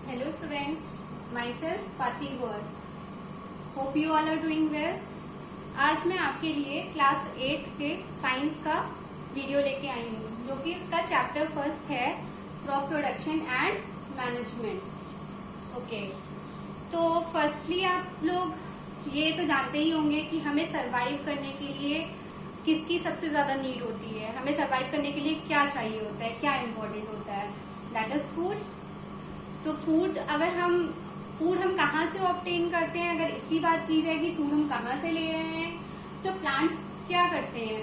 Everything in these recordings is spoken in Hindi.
Hello students, myself Swati Gaur. Hope you all are doing well. आज मैं आपके लिए क्लास 8 के साइंस का वीडियो लेके आई हूँ, जो कि उसका चैप्टर फर्स्ट है crop production and management. Okay, तो फर्स्टली आप लोग ये तो जानते ही होंगे कि हमें सरवाइव करने के लिए किसकी सबसे ज्यादा नीड होती है। हमें सरवाइव करने के लिए क्या चाहिए होता है, क्या इम्पोर्टेंट होता है, दैट इज फूड। तो फूड हम कहाँ से ऑब्टेन करते हैं, अगर इसकी बात की जाए कि फूड हम कहाँ से ले रहे हैं, तो प्लांट्स क्या करते हैं,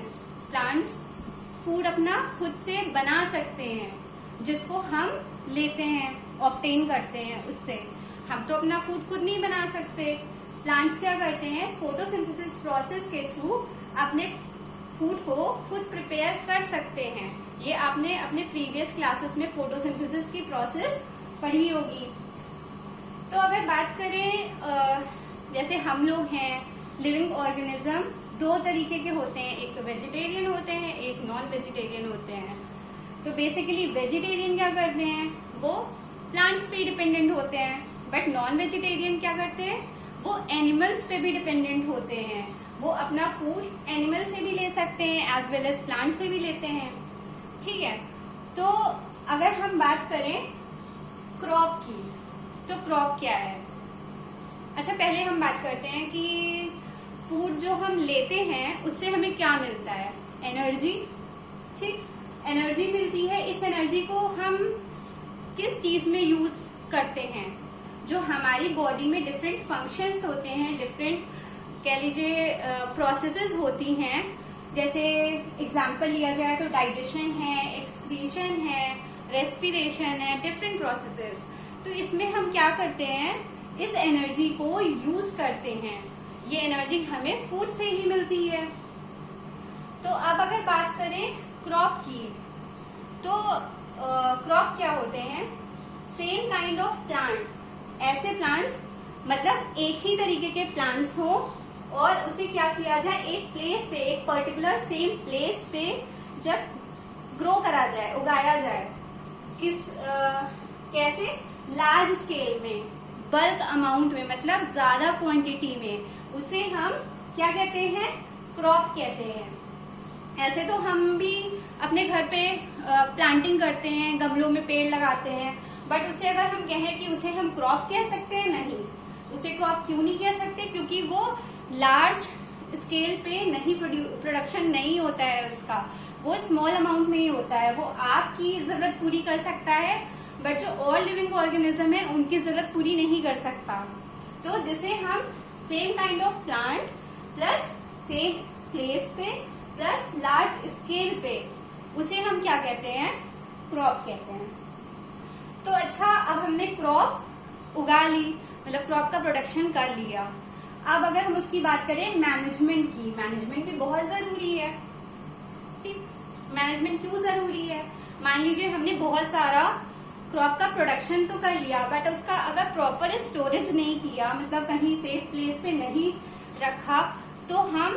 प्लांट्स फूड अपना खुद से बना सकते हैं, जिसको हम लेते हैं, ऑब्टेन करते हैं उससे। हम तो अपना फूड खुद नहीं बना सकते। प्लांट्स क्या करते हैं, फोटोसिंथेसिस प्रोसेस के थ्रू अपने फूड को खुद प्रिपेयर कर सकते हैं। ये आपने अपने प्रीवियस क्लासेस में फोटोसिंथेसिस की प्रोसेस पढ़ी होगी। तो अगर बात करें, जैसे हम लोग हैं, लिविंग ऑर्गेनिज्म दो तरीके के होते हैं, एक वेजिटेरियन होते हैं, एक नॉन वेजिटेरियन होते हैं। तो बेसिकली वेजिटेरियन क्या करते हैं, वो प्लांट्स पे डिपेंडेंट होते हैं, बट नॉन वेजिटेरियन क्या करते हैं, वो एनिमल्स पे भी डिपेंडेंट होते हैं। वो अपना फूड एनिमल से भी ले सकते हैं एज वेल एज प्लांट से भी लेते हैं। ठीक है, तो अगर हम बात करें क्रॉप की, तो क्रॉप क्या है। अच्छा, पहले हम बात करते हैं कि फूड जो हम लेते हैं उससे हमें क्या मिलता है, एनर्जी। ठीक, एनर्जी मिलती है। इस एनर्जी को हम किस चीज में यूज करते हैं, जो हमारी बॉडी में डिफरेंट फंक्शंस होते हैं, डिफरेंट कह लीजिए प्रोसेसेस होती हैं। जैसे एग्जाम्पल लिया जाए तो डाइजेशन है, एक्सक्रीशन है, रेस्पिरेशन है, डिफरेंट प्रोसेसेस। तो इसमें हम क्या करते हैं, इस एनर्जी को यूज करते हैं। ये एनर्जी हमें फूड से ही मिलती है। तो अब अगर बात करें क्रॉप की, तो क्रॉप क्या होते हैं, सेम काइंड ऑफ प्लांट। ऐसे प्लांट्स, मतलब एक ही तरीके के प्लांट्स हो और उसे क्या किया जाए, एक प्लेस पे, एक पर्टिकुलर सेम प्लेस पे जब ग्रो करा जाए, उगाया जाए, कैसे, लार्ज स्केल में, बल्क अमाउंट में, मतलब ज्यादा क्वांटिटी में, उसे हम क्या कहते हैं, क्रॉप कहते हैं। ऐसे तो हम भी अपने घर पे प्लांटिंग करते हैं, गमलों में पेड़ लगाते हैं, बट उसे अगर हम कहें कि उसे हम क्रॉप कह सकते हैं, नहीं, उसे क्रॉप क्यों नहीं कह सकते, क्योंकि वो लार्ज स्केल पे नहीं, प्रोडक्शन नहीं होता है उसका, वो स्मॉल अमाउंट में ही होता है। वो आपकी जरूरत पूरी कर सकता है, बट जो और लिविंग ऑर्गेनिज्म है उनकी जरूरत पूरी नहीं कर सकता। तो जिसे हम same kind of plant plus same place पे प्लस लार्ज स्केल पे, उसे हम क्या कहते हैं, क्रॉप कहते हैं। तो अच्छा, अब हमने क्रॉप उगा ली, मतलब क्रॉप का प्रोडक्शन कर लिया। अब अगर हम उसकी बात करें मैनेजमेंट की, मैनेजमेंट भी बहुत जरूरी है। ठीक, मैनेजमेंट क्यों जरूरी है, मान लीजिए हमने बहुत सारा क्रॉप का प्रोडक्शन तो कर लिया, बट उसका अगर प्रॉपर स्टोरेज नहीं किया, मतलब कहीं सेफ प्लेस पे नहीं रखा, तो हम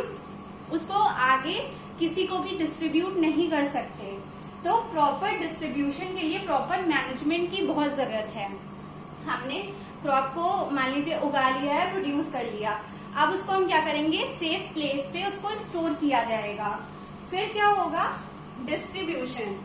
उसको आगे किसी को भी डिस्ट्रीब्यूट नहीं कर सकते। तो प्रॉपर डिस्ट्रीब्यूशन के लिए प्रॉपर मैनेजमेंट की बहुत जरूरत है। हमने क्रॉप को मान लीजिए उगा लिया है, प्रोड्यूस कर लिया, अब उसको हम क्या करेंगे, सेफ प्लेस पे उसको स्टोर किया जाएगा। फिर क्या होगा, डिस्ट्रीब्यूशन।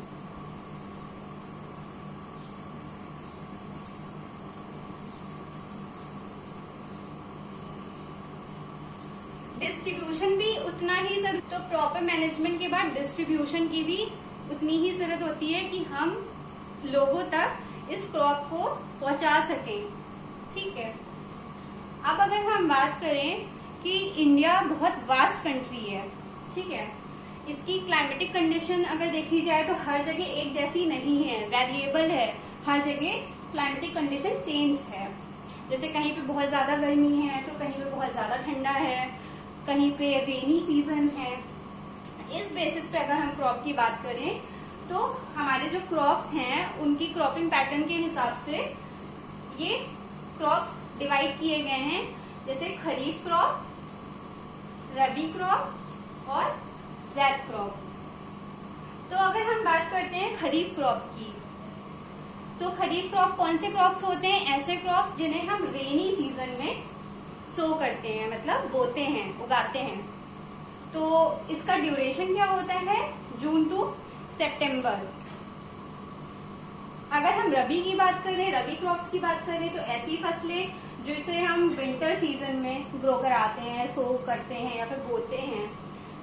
डिस्ट्रीब्यूशन भी उतना ही जरूरत, तो प्रॉपर मैनेजमेंट के बाद डिस्ट्रीब्यूशन की भी उतनी ही जरूरत होती है कि हम लोगों तक इस क्रॉप को पहुंचा सकें। ठीक है, अब अगर हम बात करें कि इंडिया बहुत वास्ट कंट्री है, ठीक है, इसकी क्लाइमेटिक कंडीशन अगर देखी जाए तो हर जगह एक जैसी नहीं है, वेरिएबल है, हर जगह क्लाइमेटिक कंडीशन चेंज है। जैसे कहीं पे बहुत ज्यादा गर्मी है, तो कहीं पे बहुत ज्यादा ठंडा है, कहीं पे रेनी सीजन है। इस बेसिस पे अगर हम क्रॉप की बात करें, तो हमारे जो क्रॉप्स हैं उनकी क्रॉपिंग पैटर्न के हिसाब से ये क्रॉप्स डिवाइड किए गए हैं, जैसे खरीफ क्रॉप, रबी क्रॉप और ज़ैद क्रॉप। तो अगर हम बात करते हैं खरीफ क्रॉप की, तो खरीफ क्रॉप कौन से क्रॉप्स होते हैं? ऐसे क्रॉप्स जिन्हें हम रेनी सीजन में सो करते हैं, मतलब बोते हैं, उगाते हैं। तो इसका ड्यूरेशन क्या होता है? जून टू सितंबर। अगर हम रबी की बात करें, रबी क्रॉप्स की बात करें, तो ऐसी फसलें जिसे हम विंटर सीजन में ग्रो कराते हैं, सो करते हैं या फिर बोते हैं,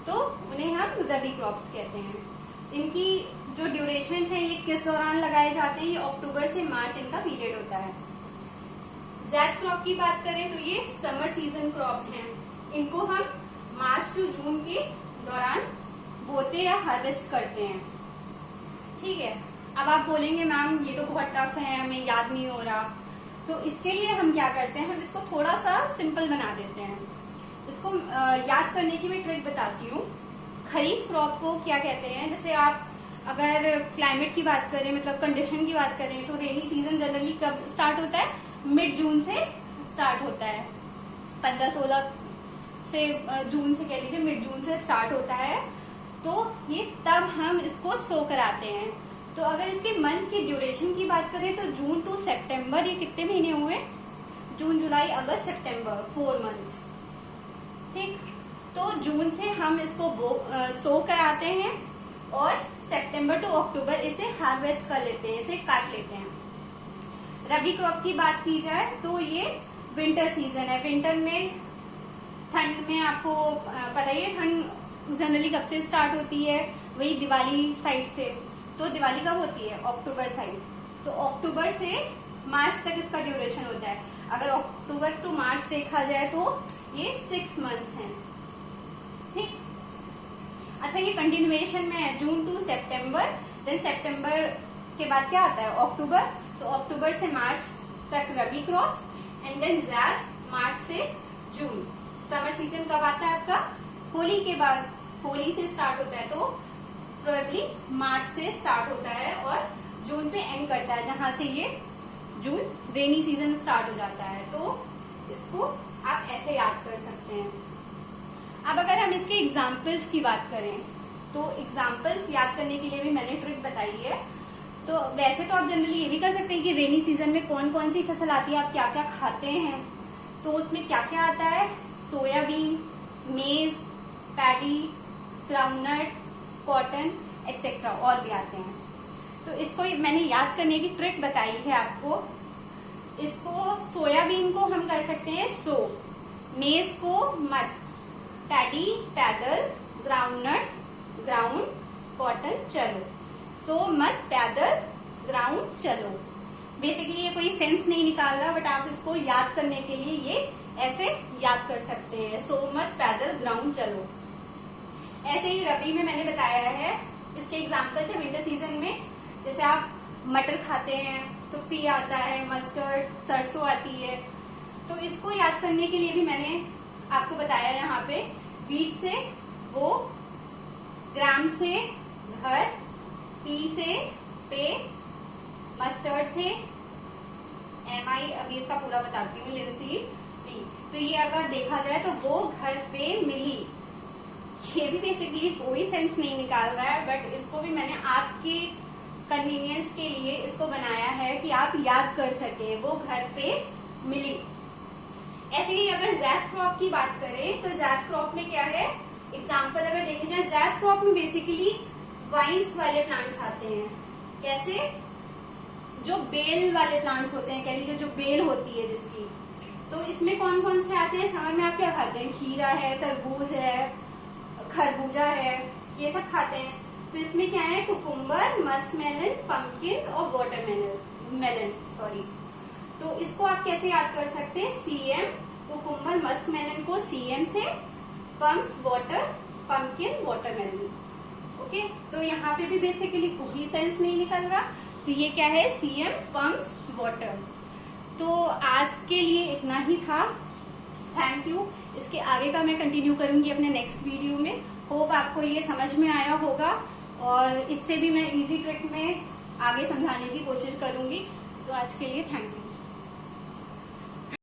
तो उन्हें हम रबी क्रॉप्स कहते हैं। इनकी जो ड्यूरेशन है ये किस दौरान लगाए जाते हैं? ये अक्टूबर से मार्च इनका पीरियड होता है। ज़ैद क्रॉप की बात करें तो ये समर सीजन क्रॉप हैं। इनको हम मार्च टू जून के दौरान बोते या हार्वेस्ट करते हैं। ठीक है, अब आप बोलेंगे मैम ये तो बहुत टफ है, हमें याद नहीं हो रहा। तो इसके लिए हम क्या करते हैं, हम इसको थोड़ा सा सिंपल बना देते हैं। इसको याद करने की मैं ट्रिक बताती हूँ। खरीफ क्रॉप को क्या कहते हैं? जैसे आप अगर क्लाइमेट की बात करें, मतलब कंडीशन की बात करें, तो रेनी सीजन जनरली कब स्टार्ट होता है? मिड जून से स्टार्ट होता है। 15-16 से जून से कह लीजिए, मिड जून से स्टार्ट होता है। तो ये तब हम इसको सो कराते हैं। तो अगर इसके मंथ की ड्यूरेशन की बात करें तो जून टू सितंबर, ये कितने महीने हुए? जून, जुलाई, अगस्त, सितंबर, 4 मंथ्स। ठीक, तो जून से हम इसको सो कराते हैं और सितंबर टू अक्टूबर इसे हार्वेस्ट कर लेते हैं, इसे काट लेते हैं। रबी क्रॉप की बात की जाए तो ये विंटर सीजन है। विंटर में, ठंड में आपको पता ही है, ठंड जनरली कब से स्टार्ट होती है? वही दिवाली साइड से। तो दिवाली कब होती है? अक्टूबर साइड। तो अक्टूबर से मार्च तक इसका ड्यूरेशन होता है। अगर अक्टूबर टू मार्च देखा जाए तो ये 6 मंथ्स हैं। ठीक, अच्छा ये कंटिन्यूएशन में है, जून टू सितंबर, देन सितंबर के बाद क्या आता है? अक्टूबर। तो अक्टूबर से मार्च तक रबी क्रॉप्स, एंड देन ज़ैद मार्च से जून। समर सीजन कब आता है आपका? होली के बाद। होली से स्टार्ट होता है, तो प्रोबेबली मार्च से स्टार्ट होता है और जून पे एंड करता है, जहां से ये जून रेनी सीजन स्टार्ट हो जाता है। तो इसको आप ऐसे याद कर सकते हैं। अब अगर हम इसके एग्जाम्पल्स की बात करें तो एग्जाम्पल्स याद करने के लिए भी मैंने ट्रिक बताई है। तो वैसे तो आप जनरली ये भी कर सकते हैं कि रेनी सीजन में कौन कौन सी फसल आती है, आप क्या क्या खाते हैं। तो उसमें क्या क्या आता है? सोयाबीन, मेज, पैडी, ग्राउंडनट, कॉटन एक्सेट्रा, और भी आते हैं। तो इसको मैंने याद करने की ट्रिक बताई है आपको। इसको सोयाबीन को हम कर सकते हैं सो, मेज को मत, पैडी पैदल, ग्राउंडनट ग्राउंड, कॉटन चलो। सो मत पैदल ग्राउंड चलो। बेसिकली ये कोई सेंस नहीं निकाल रहा, बट आप इसको याद करने के लिए ये ऐसे याद कर सकते हैं, सो मत पैदल ग्राउंड चलो। ऐसे ही रबी में मैंने बताया है, इसके एग्जाम्पल है विंटर सीजन में। जैसे आप मटर खाते हैं तो पी आता है, मस्टर्ड, सरसों आती है। तो इसको याद करने के लिए भी मैंने आपको बताया यहाँ पे, वीट से वो, ग्राम से घर, पी से पे, मस्टर्ड से MI, अभी इसका पूरा बताती हूँ, लिनसीड, ली। तो ये अगर देखा जाए तो वो घर पे मिली। ये भी बेसिकली कोई सेंस नहीं निकाल रहा है, बट इसको भी मैंने आपके कन्वीनियंस के लिए इसको बनाया है कि आप याद कर सके, वो घर पे मिली। ऐसे ही अगर ज़ैद क्रॉप की बात करें तो ज़ैद क्रॉप में क्या है? एग्जाम्पल अगर देखे जाए, ज़ैद क्रॉप में बेसिकली वाइन्स वाले प्लांट्स आते हैं। कैसे? जो बेल वाले प्लांट्स होते हैं, कह लीजिए जो बेल होती है जिसकी। तो इसमें कौन कौन से आते हैं? समर में आप क्या खाते हैं? खीरा है, तरबूज है, खरबूजा है, ये सब खाते हैं। तो इसमें क्या है? कुकुम्बर, मस्कमेलन, पंपकिन और वाटरमेलन, सॉरी। तो इसको आप कैसे याद कर सकते हैं? CM, कुकुम्बर, मस्कमेलन को CM से, pumps water, pumpkin watermelon. Okay, तो यहाँ पे भी बेसिकली कोई सेंस नहीं निकल रहा। तो ये क्या है? CM, pumps water. तो आज के लिए इतना ही था। Thank you. इसके आगे का मैं कंटिन्यू करूंगी अपने नेक्स्ट वीडियो में। होप आपको ये समझ में आया होगा, और इससे भी मैं इजी ट्रिक में आगे समझाने की कोशिश करूंगी। तो आज के लिए थैंक यू।